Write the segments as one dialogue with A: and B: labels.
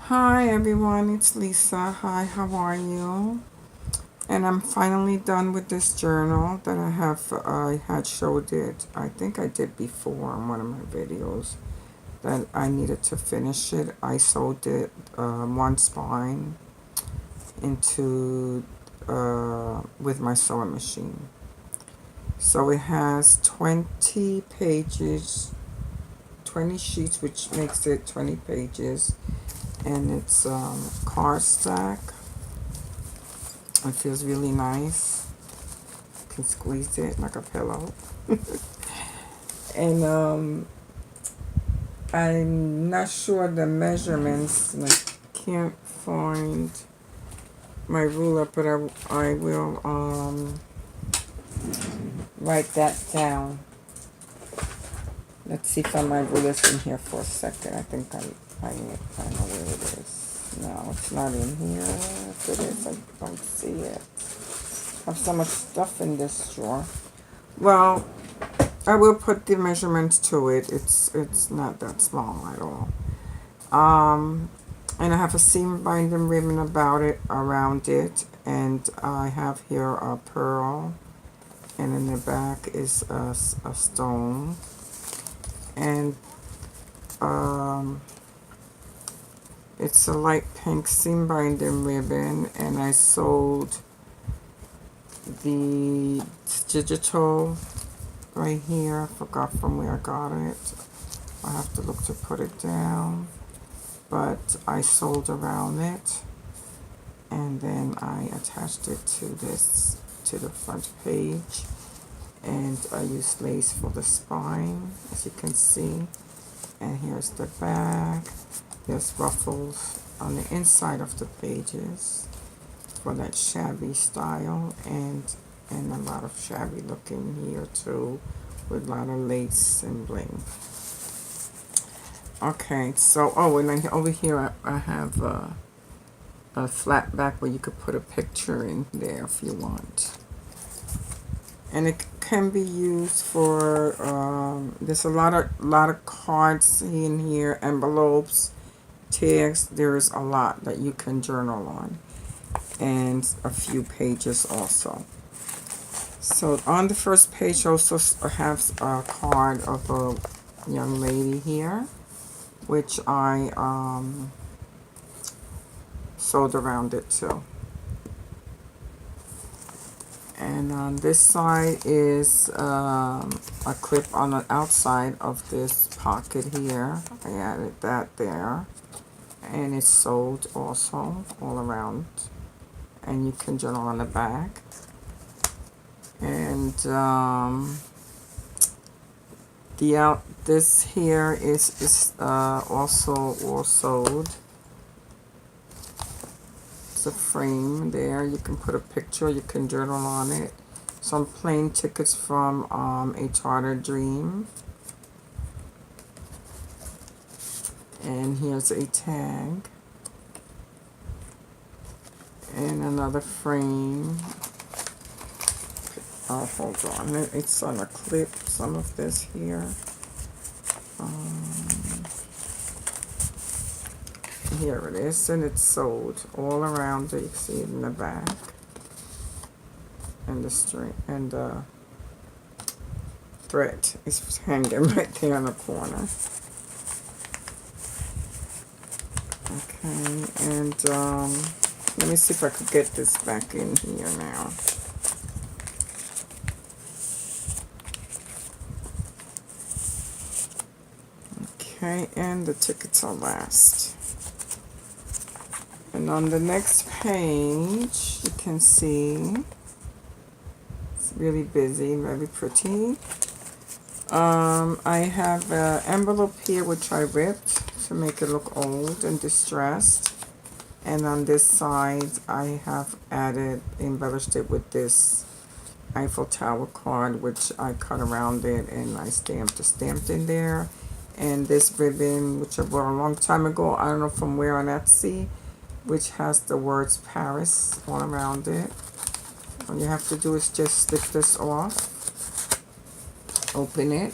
A: Hi everyone, it's Lisa. Hi, how are you? And I'm finally done with this journal that I had showed it. I think I did before in one of my videos that I needed to finish it. I sewed it one spine into with my sewing machine. So it has 20 pages, 20 sheets, which makes it 20 pages, and it's cardstock. It feels really nice. You can squeeze it like a pillow. And I'm not sure the measurements. And I can't find my ruler, but I will write that down. Let's see if my ruler's in here for a second. I think I know where it is. No, it's not in here. If it is, I don't see it. I have so much stuff in this drawer. Well, I will put the measurements to it. It's not that small at all. And I have a seam binding ribbon about it, around it, and I have here a pearl, and in the back is a stone, and it's a light pink seam binding ribbon, and I sewed the digital right here. I forgot from where I got it. I have to look to put it down, but I sewed around it, and then I attached it to the front page, and I used lace for the spine, as you can see. And here's the back. There's ruffles on the inside of the pages for that shabby style, and a lot of shabby looking here too, with a lot of lace and bling. Okay, so and then over here I have a flat back where you could put a picture in there if you want, and it can be used for there's a lot of cards in here, envelopes, tags. There's a lot that you can journal on, and a few pages also. So on the first page also has a card of a young lady here, which I sewed around it too. And on this side is a clip on the outside of this pocket here. I added that there, and it's sewed also all around, and you can journal on the back. And this here is also all sewed. It's a frame there. You can put a picture. You can journal on it. Some plain tickets from A Charter Dream. And here's a tag. And another frame. Oh, hold on. It's on a clip, some of this here. Here it is, and it's sewed all around it. You can see it in the back. And the string and the thread is hanging right there in the corner. Okay, and let me see if I could get this back in here now. Okay, and the tickets are last. And on the next page, you can see it's really busy, very pretty. I have an envelope here which I ripped to make it look old and distressed. And on this side, I have embellished it with this Eiffel Tower card, which I cut around it and I stamped in there. And this ribbon, which I bought a long time ago, I don't know from where on Etsy, which has the words Paris all around it. All you have to do is just slip this off, open it,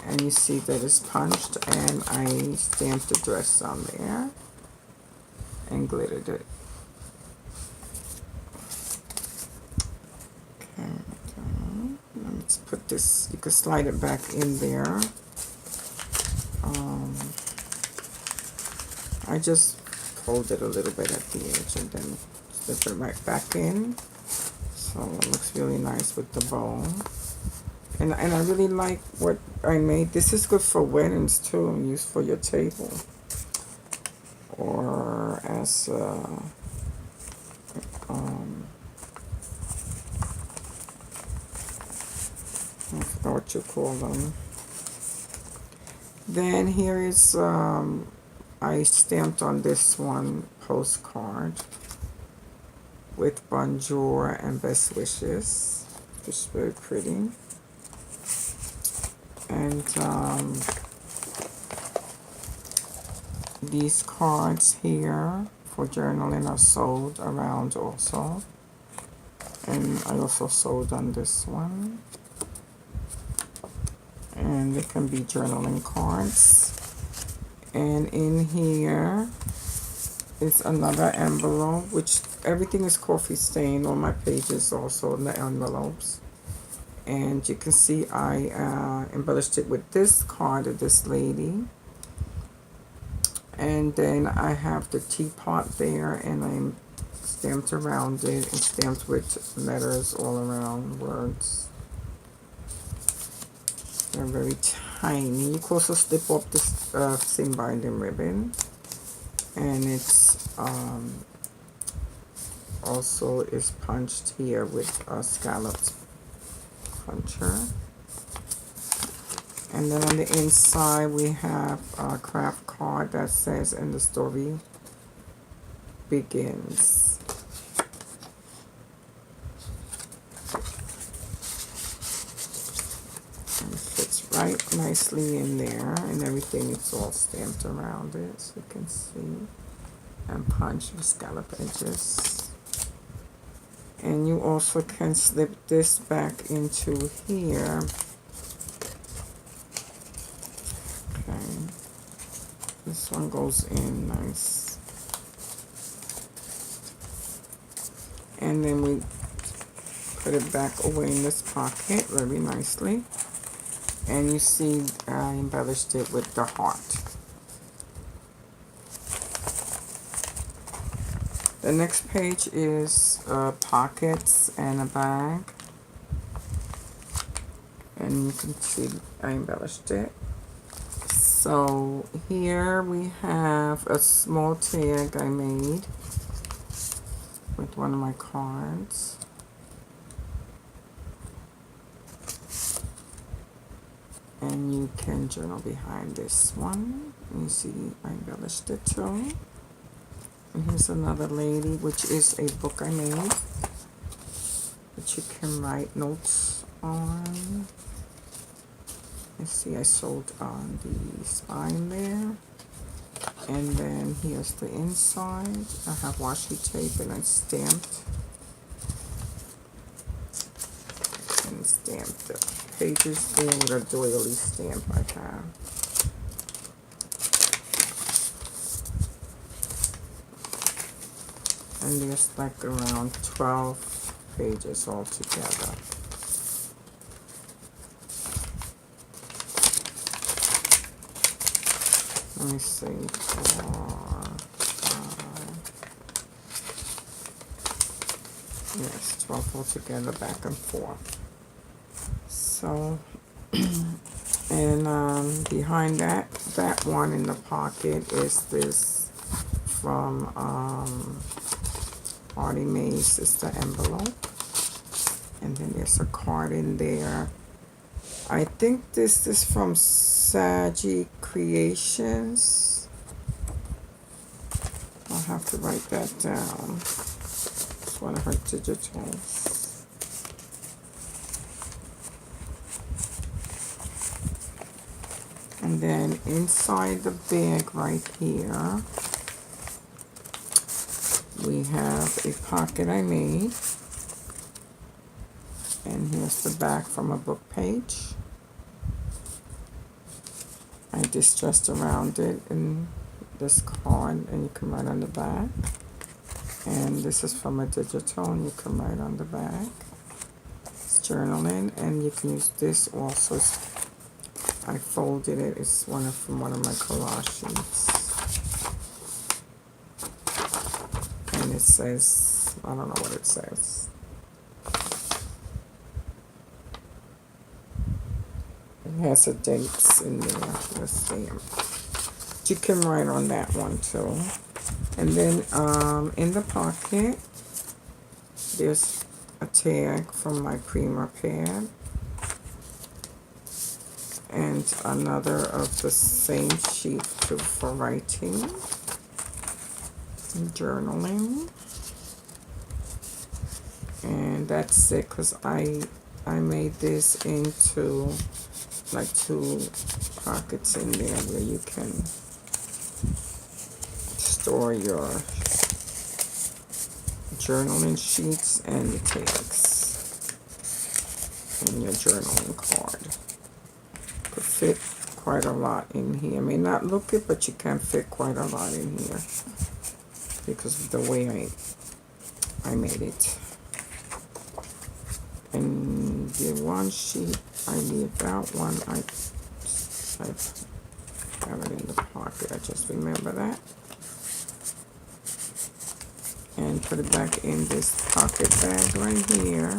A: and you see that it's punched, and I stamped the dress on there. and glittered it. Okay, let's put this, you can slide it back in there. I just fold it a little bit at the edge and then slip it right back in. So it looks really nice with the bow. And I really like what I made. This is good for weddings too, and used for your table. Or as I forgot what you call them. Then here is, I stamped on this one postcard with bonjour and best wishes. It's very pretty. And these cards here for journaling are sold around also. And I also sold on this one. And they can be journaling cards. And in here is another envelope, which everything is coffee stained on my pages also in the envelopes. And you can see I embellished it with this card of this lady. And then I have the teapot there, and I'm stamped around it and stamped with letters all around, words. They're very tiny. You can also slip off this seam binding ribbon. And it's also is punched here with a scalloped puncher. And then on the inside we have a craft card that says, and the story begins. And it fits right nicely in there, and everything is all stamped around it, so you can see, and punched with scallop edges. And you also can slip this back into here. Okay, this one goes in nice. And then we put it back away in this pocket very nicely. And you see I embellished it with the heart. The next page is pockets and a bag. And you can see I embellished it. So here we have a small tag I made with one of my cards. And you can journal behind this one. You see I embellished it too. And here's another lady, which is a book I made, which you can write notes on. You see I sewed on the spine there. And then here's the inside. I have washi tape and I stamped. And stamped the pages there with a doily stamp I have. And there's like around 12 pages all together. Let me see, 4, 5. Yes, 12 all together, back and forth. So, and behind that one in the pocket is this from Artie Mae's. It's the envelope. And then there's a card in there. I think this is from Shabby Creations. I'll have to write that down. It's one of her digitals. And then inside the bag right here, we have a pocket I made. And here's the back from a book page. I distressed around it in this card. card, and you can write on the back. And this is from a digital, and you can write on the back. It's journaling, and you can use this also. I folded it. It's from one of my collage sheets. And it says, I don't know what it says. It has the dates in there. Let's see. You can write on that one too. And then in the pocket, there's a tag from my Prima pad. And another of the same sheet for writing and journaling. And that's it, because I made this into like 2 pockets in there where you can store your journaling sheets and the tags and your journaling card. Could fit quite a lot in here. May not look it, but you can fit quite a lot in here because of the way I made it. And the one sheet I leave out one, I have it in the pocket. I just remember that. And put it back in this pocket bag right here.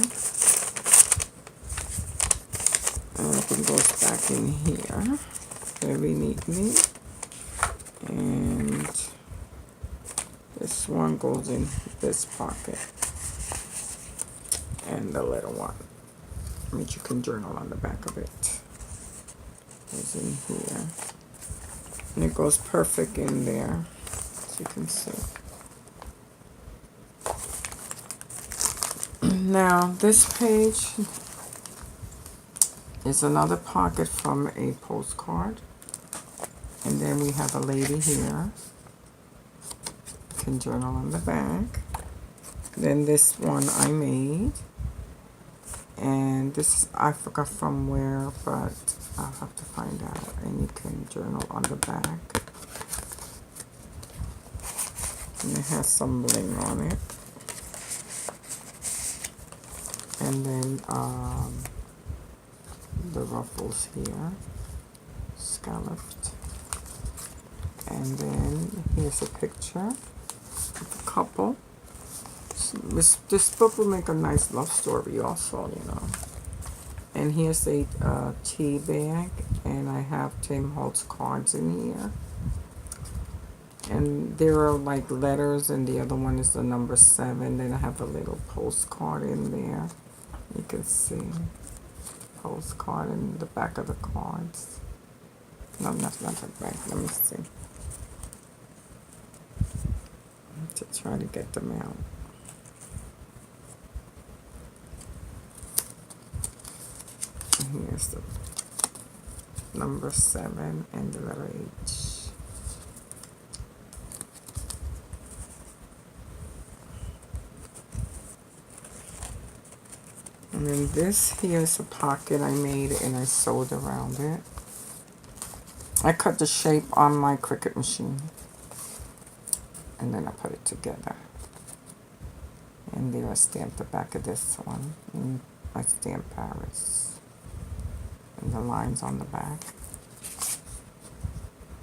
A: And it goes back in here very neatly. And this one goes in this pocket. And the little one, which you can journal on the back of it, is in here. And it goes perfect in there, as you can see. Now, this page is another pocket from a postcard. And then we have a lady here. You can journal on the back. Then this one I made. And this, I forgot from where, but I'll have to find out. And you can journal on the back. And it has some bling on it. And then the ruffles here, scalloped. And then here's a picture of a couple. This book will make a nice love story also, you know. And here's a tea bag, and I have Tim Holtz cards in here. And there are like letters, and the other one is the number 7. Then I have a little postcard in there. You can see postcard in the back of the cards. No, that's not the back. Let me see. To try to get them out. Here's the number 7 and the letter H. And then this here is a pocket I made and I sewed around it. I cut the shape on my Cricut machine. And then I put it together. And there I stamped the back of this one. And I stamped Paris. And the lines on the back.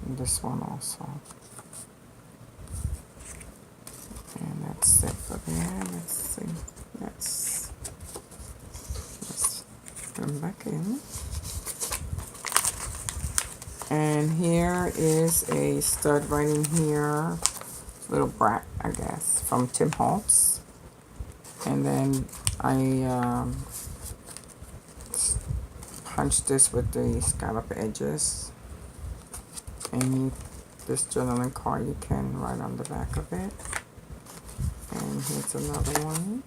A: And this one also. And that's it for there. Let's see. Let's come back in. And here is a stud right in here. Little brat, I guess, from Tim Holtz. And then I punched this with the scallop edges. And this journaling card you can write on the back of it. And here's another one.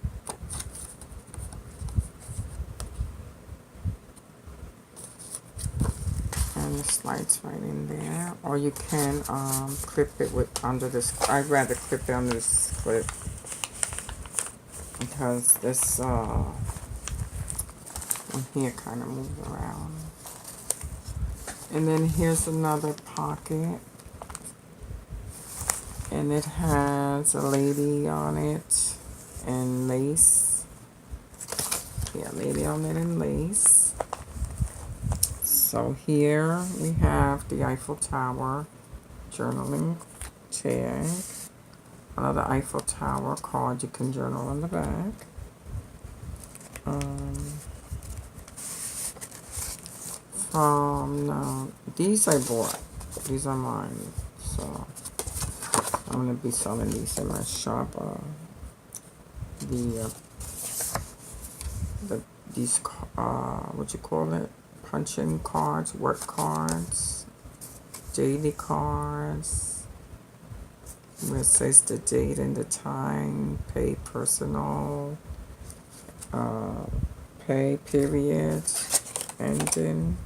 A: And it slides right in there. Or you can clip it with under this. I'd rather clip it under this clip. Because this one here kind of moves around. And then here's another pocket. And it has a lady on it and lace. Yeah, lady on it and lace. So here we have the Eiffel Tower journaling tag. Another Eiffel Tower card you can journal on the back. No, these I bought. These are mine. So I'm gonna be selling these in my shop. The these what you call it? Punch-in cards, work cards, daily cards. Where it says the date and the time, pay personal, pay period, ending.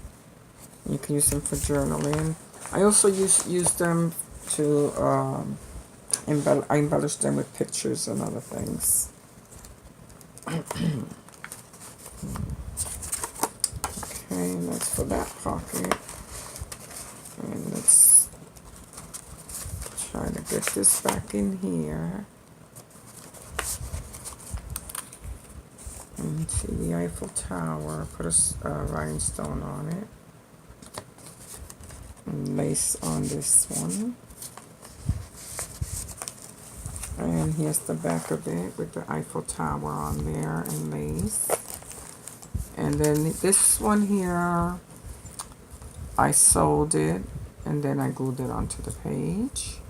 A: You can use them for journaling. I also use them to I embellish them with pictures and other things. Okay, that's for that pocket. And let's try to get this back in here. And see the Eiffel Tower. Put a rhinestone on it. And lace on this one. And here's the back of it with the Eiffel Tower on there and lace. And then this one here, I sewed it and then I glued it onto the page.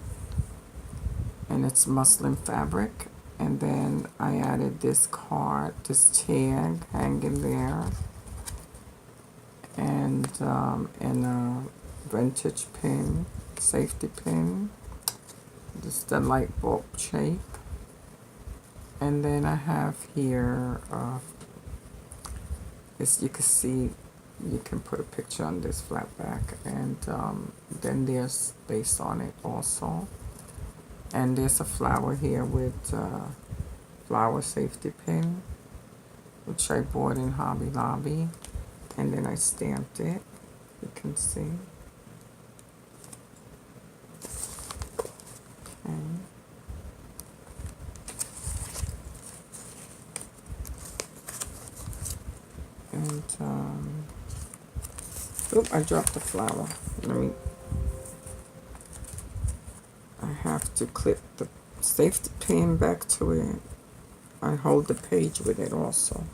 A: And it's muslin fabric. And then I added this card, this tag hanging there. And a vintage pin, safety pin. Just the light bulb shape. And then I have here, as you can see, you can put a picture on this flat back. And then there's lace on it also. And there's a flower here with flower safety pin, which I bought in Hobby Lobby. And then I stamped it, you can see. Okay. And, I dropped the flower. I have to clip the safety pin back to it. I hold the page with it also.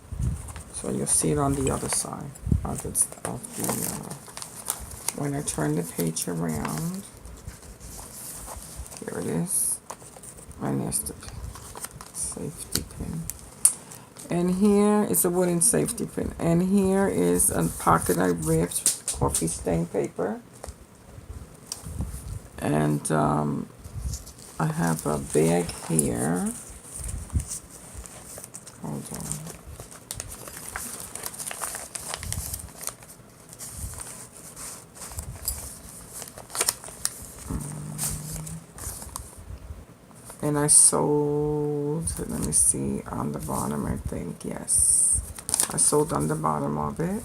A: So you'll see it on the other side of when I turn the page around. Here it is. And there's the safety pin. And here is a wooden safety pin. And here is a pocket I ripped, coffee stain paper. And I have a bag here. Hold on. And I sewed, let me see, on the bottom, I think, yes. I sewed on the bottom of it.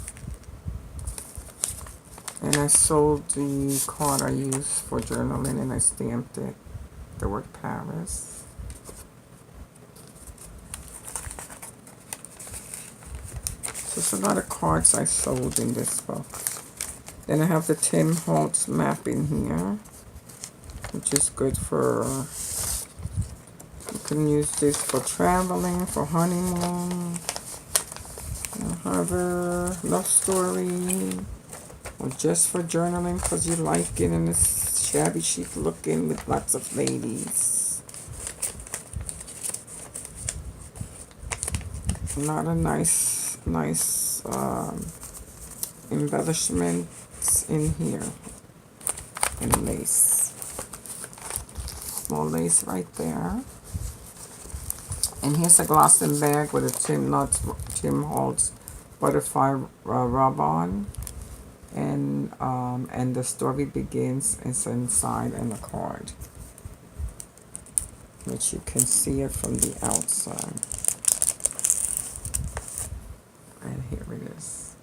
A: And I sewed the card I used for journaling and I stamped it, the word Paris. So it's a lot of cards I sewed in this book. Then I have the Tim Holtz map in here, which is good for, you can use this for traveling, for honeymoon, harbor, love story, or just for journaling because you like it and it's shabby chic looking with lots of ladies. A lot of nice embellishments in here. And lace. Small lace right there. And here's a glossing bag with a Tim Holtz butterfly rub on. And the story begins, it's inside and a card, which you can see it from the outside. And here it is.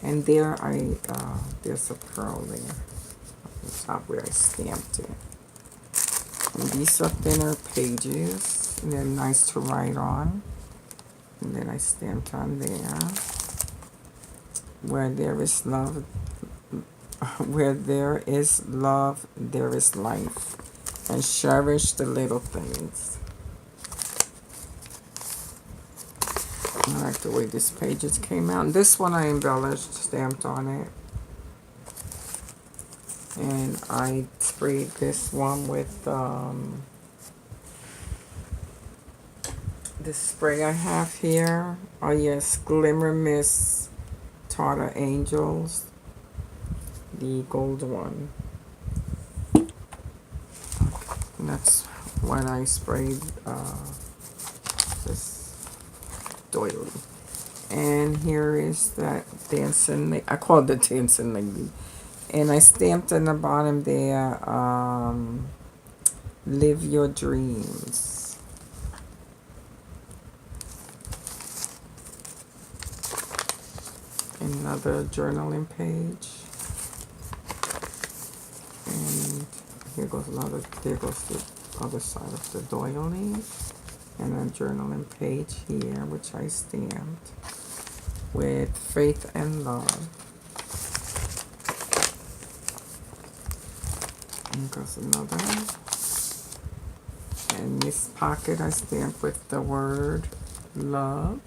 A: And there there's a pearl there on the top where I stamped it. And these are thinner pages, and they're nice to write on. And then I stamped on there, where there is love, where there is love, there is life. And cherish the little things. I like the way this pages came out. And this one I embellished, stamped on it. And I sprayed this one with this spray I have here. Oh yes, Glimmer Mist Tartar Angels. The gold one. And that's when I sprayed this doily. And here is that dancing lady. I call it the dancing lady. And I stamped on the bottom there, live your dreams. Another journaling page. And here goes there goes the other side of the doily. And a journaling page here, which I stamped with faith and love. And goes another. And this pocket I stamped with the word love.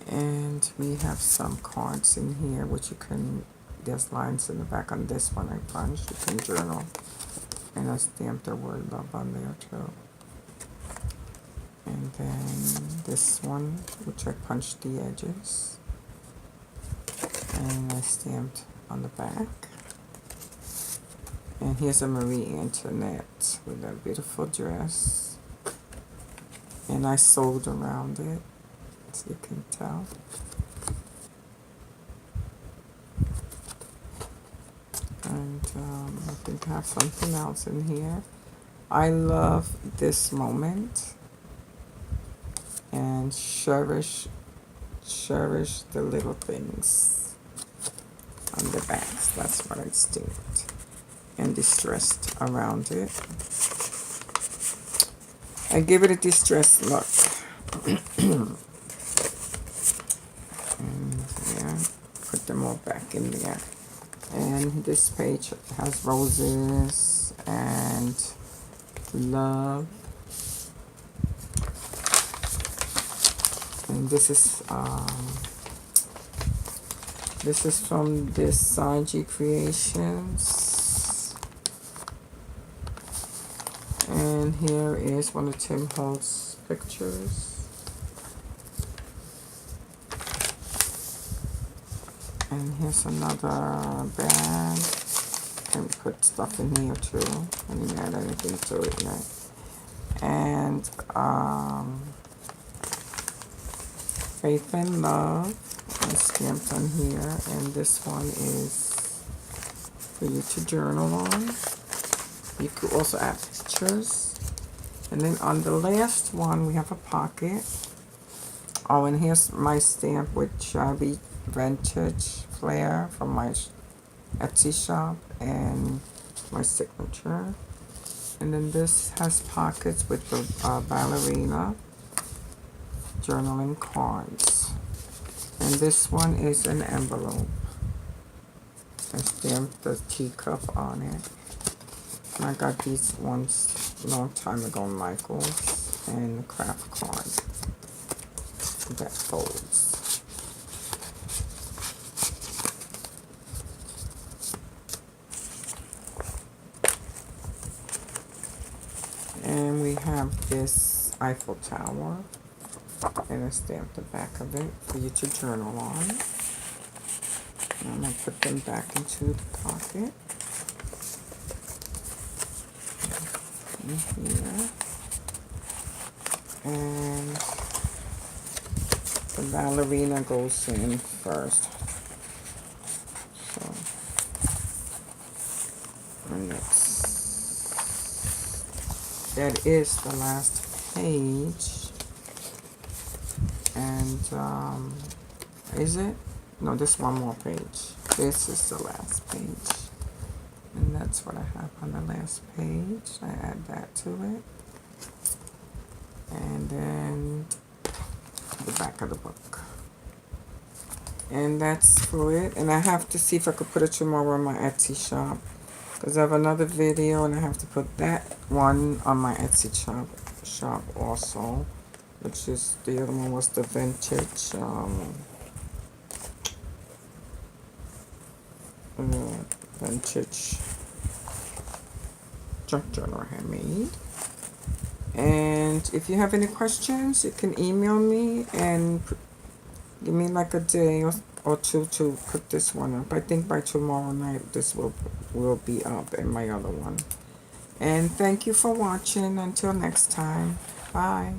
A: And we have some cards in here, which you can, there's lines in the back on this one I punched. You can journal. And I stamped the word love on there too. And then this one, which I punched the edges. And I stamped on the back. And here's a Marie Antoinette with a beautiful dress. And I sewed around it, as you can tell. And I think I have something else in here. I love this moment. And cherish the little things on the backs. That's what I stamped. And distressed around it. I give it a distressed look. And yeah, put them all back in there. And this page has roses and love. And this is from this Sanji Creations. And here is one of Tim Holtz's pictures. And here's another bag. And put stuff in here too. I didn't add anything to it yet. And faith and love is stamped on here. And this one is for you to journal on. You could also add pictures. And then on the last one, we have a pocket. Oh, and here's my stamp with Shabby Vintage Flair from my Etsy shop and my signature. And then this has pockets with the ballerina journaling cards. And this one is an envelope. I stamped the teacup on it. And I got these ones a long time ago, Michael's, and the craft card that folds. And we have this Eiffel Tower, and I stamped the back of it for you to journal on. And I'm going to put them back into the pocket. Here. And the ballerina goes in first. So, and that is the last page. And Is it? No, this one more page. This is the last page. And that's what I have on the last page. I add that to it. And then the back of the book. And that's for it. And I have to see if I could put it tomorrow on my Etsy shop. Because I have another video and I have to put that one on my Etsy shop also. Which is, the other one was the vintage, vintage junk journal I had made. And if you have any questions, you can email me and give me like a day or two to put this one up. I think by tomorrow night this will be up, and my other one. And thank you for watching. Until next time. Bye.